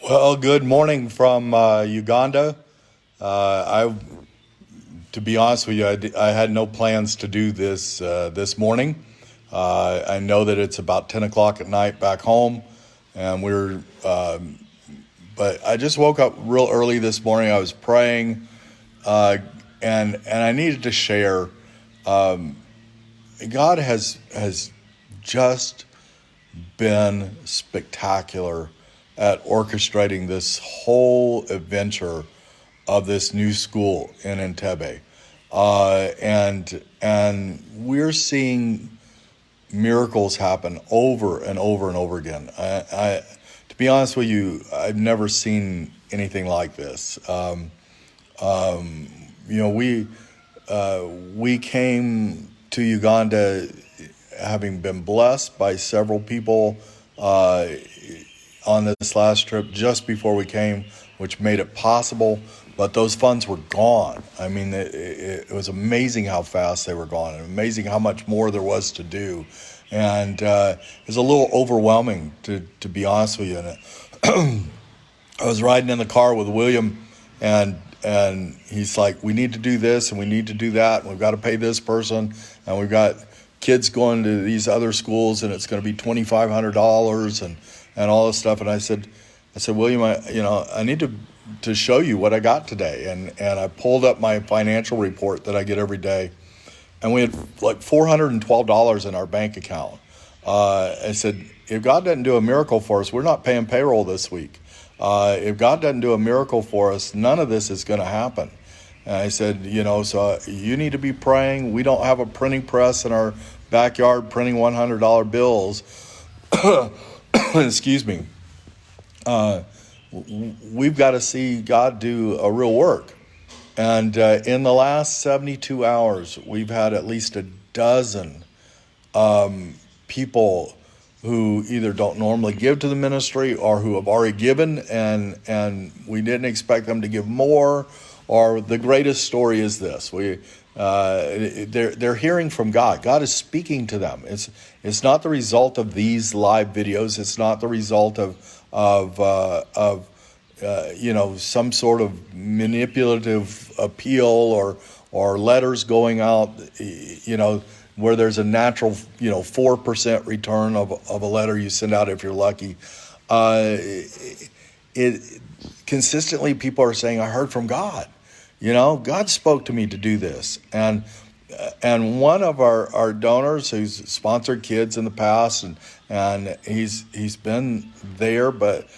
Well, good morning from Uganda. To be honest with you, I had no plans to do this this morning. I know that it's about 10 o'clock at night back home, and but I just woke up real early this morning. I was praying, uh, and I needed to share. God has just been spectacular at orchestrating this whole adventure of this new school in Entebbe. And we're seeing miracles happen over and over and over again. To be honest with you, I've never seen anything like this. You know, we came to Uganda having been blessed by several people on this last trip just before we came, which made it possible. But those funds were gone. I mean, it was amazing how fast they were gone, and amazing how much more there was to do. And it was a little overwhelming, to be honest with you. And I was riding in the car with William, and he's like, "We need to do this, and we need to do that, and we've got to pay this person, and we've got kids going to these other schools, and it's going to be $2,500 and all this stuff." And I said, William, I need to show you what I got today. And I pulled up my financial report that I get every day, and we had like $412 in our bank account. I said, if God doesn't do a miracle for us, we're not paying payroll this week. If God doesn't do a miracle for us, none of this is going to happen. And I said, so you need to be praying. We don't have a printing press in our backyard printing $100 bills. Excuse me. We've got to see God do a real work. And in the last 72 hours, we've had at least a dozen people who either don't normally give to the ministry or who have already given, and we didn't expect them to give more. Or the greatest story is this: they're hearing from God. God is speaking to them. It's not the result of these live videos. It's not the result of some sort of manipulative appeal or letters going out, where there's a natural 4% return of a letter you send out if you're lucky. It consistently people are saying, "I heard from God. God spoke to me to do this." And one of our donors who's sponsored kids in the past, and he's been there, but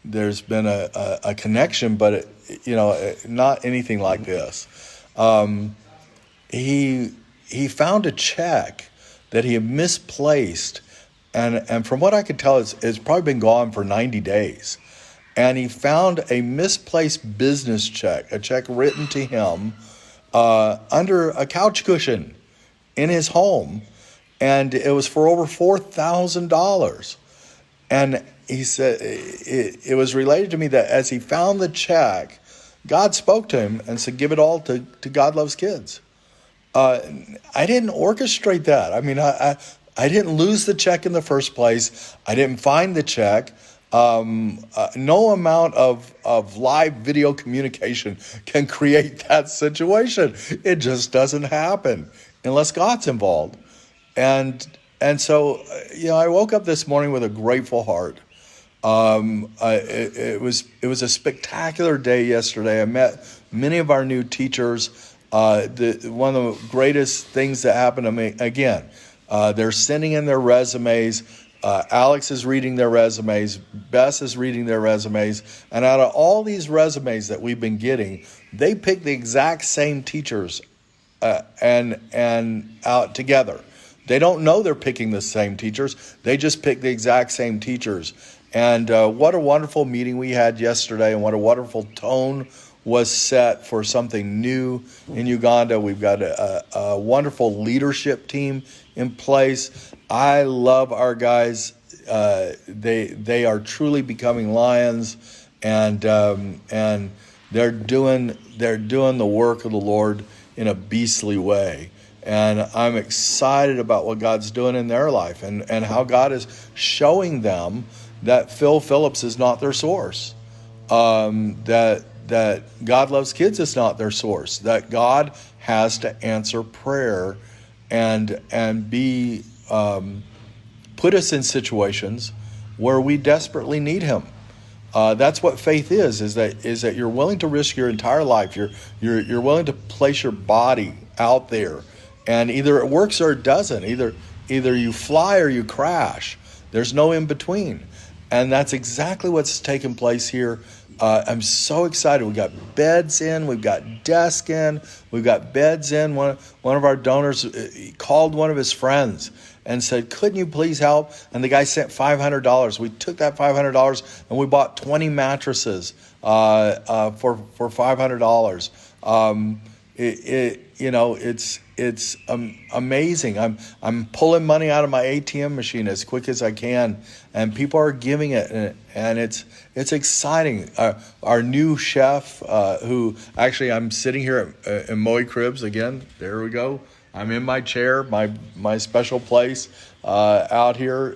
there's been a connection, but not anything like this. He found a check that he had misplaced, and from what I could tell, it's probably been gone for 90 days. And he found a misplaced business check, a check written to him under a couch cushion in his home, and it was for over $4,000. And he said it was related to me that as he found the check, God spoke to him and said, "Give it all to God Loves Kids." I didn't orchestrate that. I mean, I didn't lose the check in the first place. I didn't find the check. No amount of live video communication can create that situation. It just doesn't happen unless God's involved. And so, I woke up this morning with a grateful heart. It was a spectacular day yesterday. I met many of our new teachers. One of the greatest things that happened to me, again, they're sending in their resumes. Alex is reading their resumes. Bess is reading their resumes. And out of all these resumes that we've been getting, they pick the exact same teachers and out together. They don't know they're picking the same teachers. They just pick the exact same teachers. And what a wonderful meeting we had yesterday, and what a wonderful tone was set for something new in Uganda. We've got a wonderful leadership team in place. I love our guys. They are truly becoming lions, and they're doing the work of the Lord in a beastly way. And I'm excited about what God's doing in their life, and how God is showing them that Phil Phillips is not their source. That God loves kids is not their source. That God has to answer prayer and be put us in situations where we desperately need Him. That's what faith is that you're willing to risk your entire life. You're willing to place your body out there, and either it works or it doesn't. Either you fly or you crash. There's no in between, and that's exactly what's taking place here. I'm so excited. We got beds in, we've got desks in, we've got beds in. One of our donors called one of his friends and said, "Couldn't you please help?" And the guy sent $500. We took that $500 and we bought 20 mattresses for $500. It's amazing. I'm pulling money out of my ATM machine as quick as I can, and people are giving it, and it's exciting. Our new chef, who actually I'm sitting here in Moe Cribs again. There we go. I'm in my chair, my special place out here,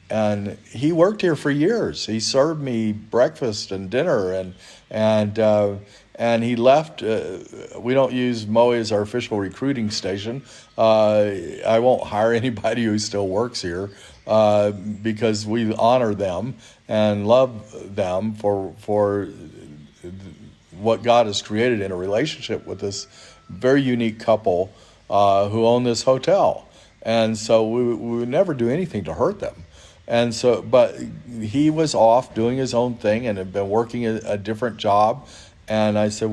and he worked here for years. He served me breakfast and dinner, and he left. We don't use Moe as our official recruiting station. I won't hire anybody who still works here because we honor them and love them for what God has created in a relationship with this very unique couple who own this hotel. And so we would never do anything to hurt them. And so, but he was off doing his own thing and had been working a different job. And I said,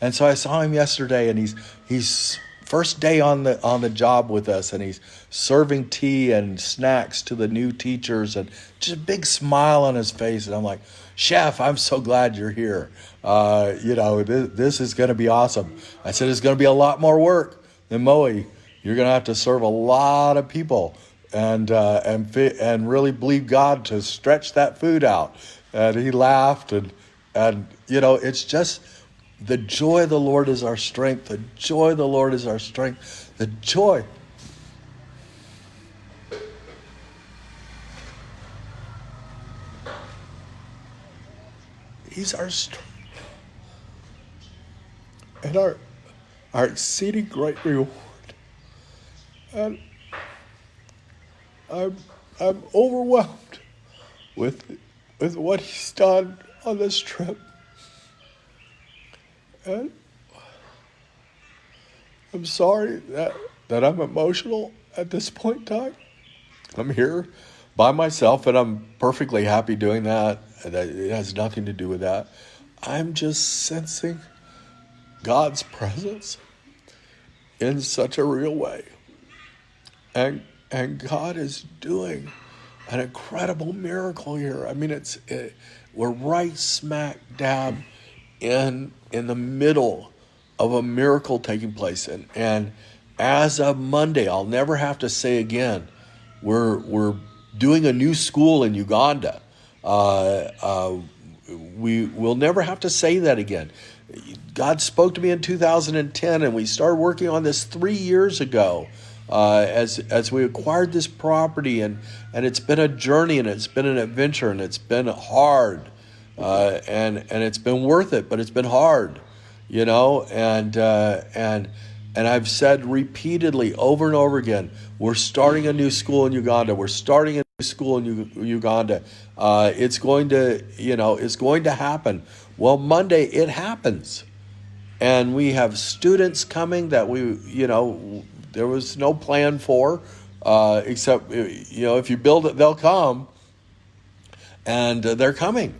and so I saw him yesterday, and he's first day on the job with us, and he's serving tea and snacks to the new teachers, and just a big smile on his face. And I'm like, "Chef, I'm so glad you're here. This is going to be awesome." I said, "It's going to be a lot more work than Moe. You're going to have to serve a lot of people and really believe God to stretch that food out." And he laughed, and it's just the joy of the Lord is our strength. The joy of the Lord is our strength. The joy. He's our strength. And our exceeding great reward. And I'm overwhelmed with what He's done on this trip. And I'm sorry that I'm emotional at this point in time. I'm here by myself, and I'm perfectly happy doing that. It has nothing to do with that. I'm just sensing God's presence in such a real way. And God is doing an incredible miracle here. I mean, we're right smack dab in the middle of a miracle taking place. And as of Monday, I'll never have to say again, we're doing a new school in Uganda. We will never have to say that again. God spoke to me in 2010, and we started working on this 3 years ago. As we acquired this property, and it's been a journey, and it's been an adventure, and it's been hard, and it's been worth it, but it's been hard, and I've said repeatedly over and over again, we're starting a new school in Uganda. We're starting a new school in Uganda. It's going to happen. Well, Monday it happens, and we have students coming that there was no plan for, except, if you build it, they'll come. And they're coming.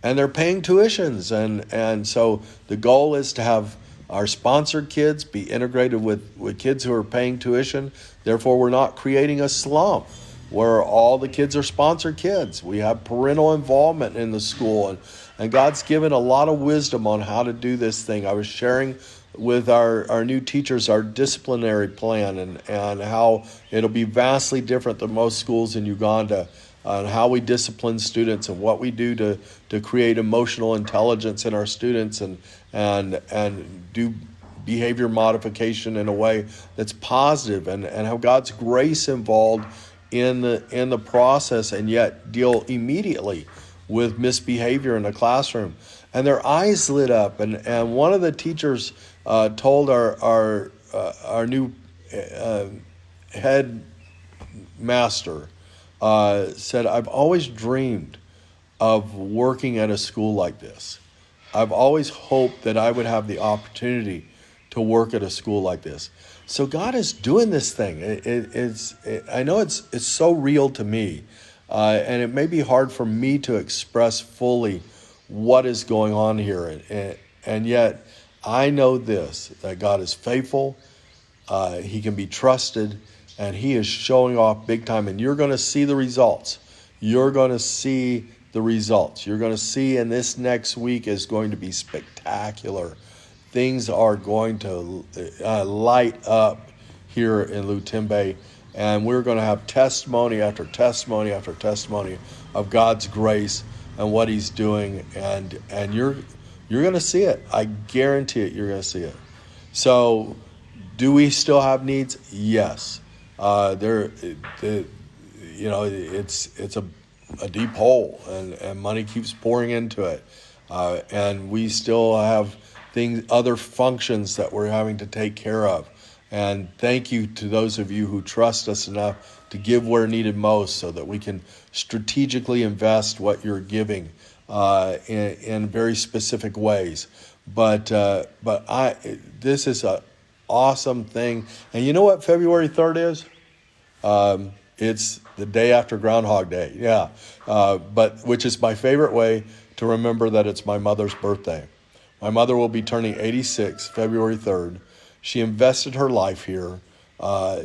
And they're paying tuitions. And so the goal is to have our sponsored kids be integrated with kids who are paying tuition. Therefore, we're not creating a slump where all the kids are sponsored kids. We have parental involvement in the school. And God's given a lot of wisdom on how to do this thing. I was sharing with our new teachers our disciplinary plan and how it'll be vastly different than most schools in Uganda, and how we discipline students and what we do to create emotional intelligence in our students and do behavior modification in a way that's positive, and how God's grace involved in the process, and yet deal immediately with misbehavior in the classroom. And their eyes lit up. And one of the teachers told our new uh, head master, said, "I've always dreamed of working at a school like this. I've always hoped that I would have the opportunity to work at a school like this." So God is doing this thing. I know it's so real to me, and it may be hard for me to express fully what is going on here, and yet I know this, that God is faithful. He can be trusted, and he is showing off big time. And you're going to see the results. You're going to see the results. You're going to see, and this next week is going to be spectacular. Things are going to light up here in Lutembe, and we're going to have testimony after testimony after testimony of God's grace and what he's doing, and you're going to see it. I guarantee it. You're going to see it. So, do we still have needs? Yes. It's a deep hole, and money keeps pouring into it, and we still have other functions that we're having to take care of. And thank you to those of you who trust us enough to give where needed most, so that we can strategically invest what you're giving in very specific ways. But this is a awesome thing. And you know what February 3rd is? It's the day after Groundhog Day. Yeah. But which is my favorite way to remember that it's my mother's birthday. My mother will be turning 86 February 3rd. She invested her life here.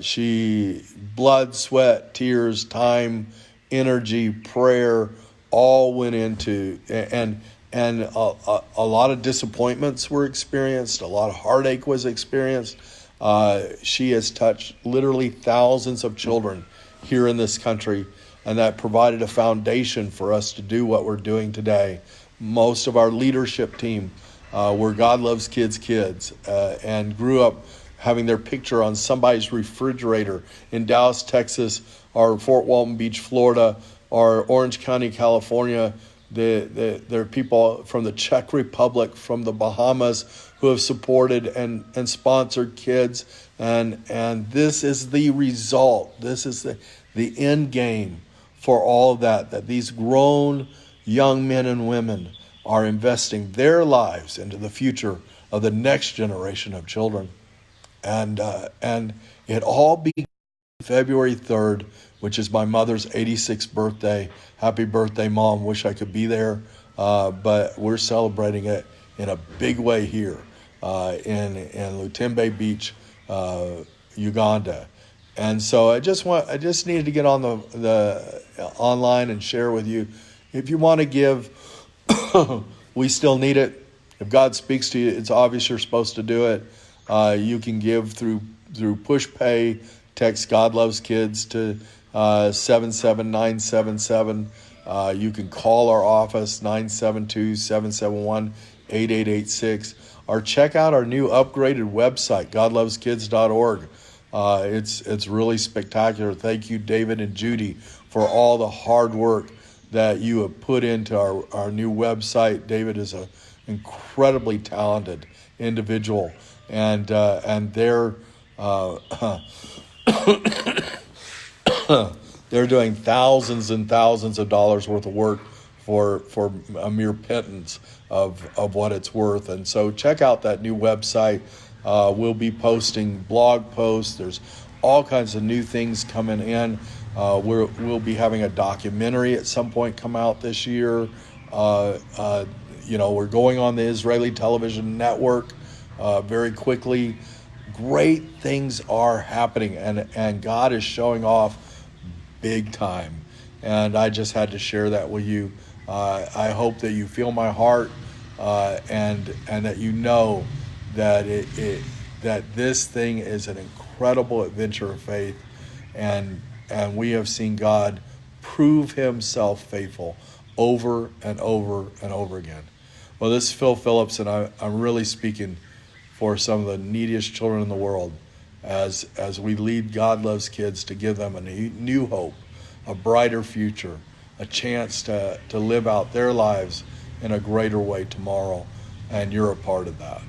She blood, sweat, tears, time, energy, prayer, all went into, and a lot of disappointments were experienced. A lot of heartache was experienced. She has touched literally thousands of children here in this country, and that provided a foundation for us to do what we're doing today. Most of our leadership team were God Loves kids, and grew up having their picture on somebody's refrigerator in Dallas, Texas, or Fort Walton Beach, Florida, or Orange County, California. There are people from the Czech Republic, from the Bahamas, who have supported and sponsored kids. And this is the result. This is the end game for all of that these grown young men and women are investing their lives into the future of the next generation of children. And it all began February 3rd, which is my mother's 86th birthday. Happy birthday, Mom. Wish I could be there. But we're celebrating it in a big way here in Lutembe Beach, Uganda. And so I just needed to get on the online and share with you. If you want to give, we still need it. If God speaks to you, it's obvious you're supposed to do it. You can give through push pay. Text God Loves Kids to 77977. You can call our office 972-771-8886, or check out our new upgraded website, godloveskids.org. It's really spectacular. Thank you, David and Judy, for all the hard work that you have put into our new website. David is an incredibly talented individual, and they're they're doing thousands and thousands of dollars worth of work for a mere pittance of what it's worth. And so check out that new website. We'll be posting blog posts. There's all kinds of new things coming in. We'll be having a documentary at some point come out this year. We're going on the Israeli television network very quickly. Great things are happening, and God is showing off big time. And I just had to share that with you. I hope that you feel my heart, and that you know that that this thing is an incredible adventure of faith, and we have seen God prove himself faithful over and over and over again. Well, this is Phil Phillips, and I'm really speaking for some of the neediest children in the world. as we lead God Loves Kids to give them a new hope, a brighter future, a chance to live out their lives in a greater way tomorrow. And you're a part of that.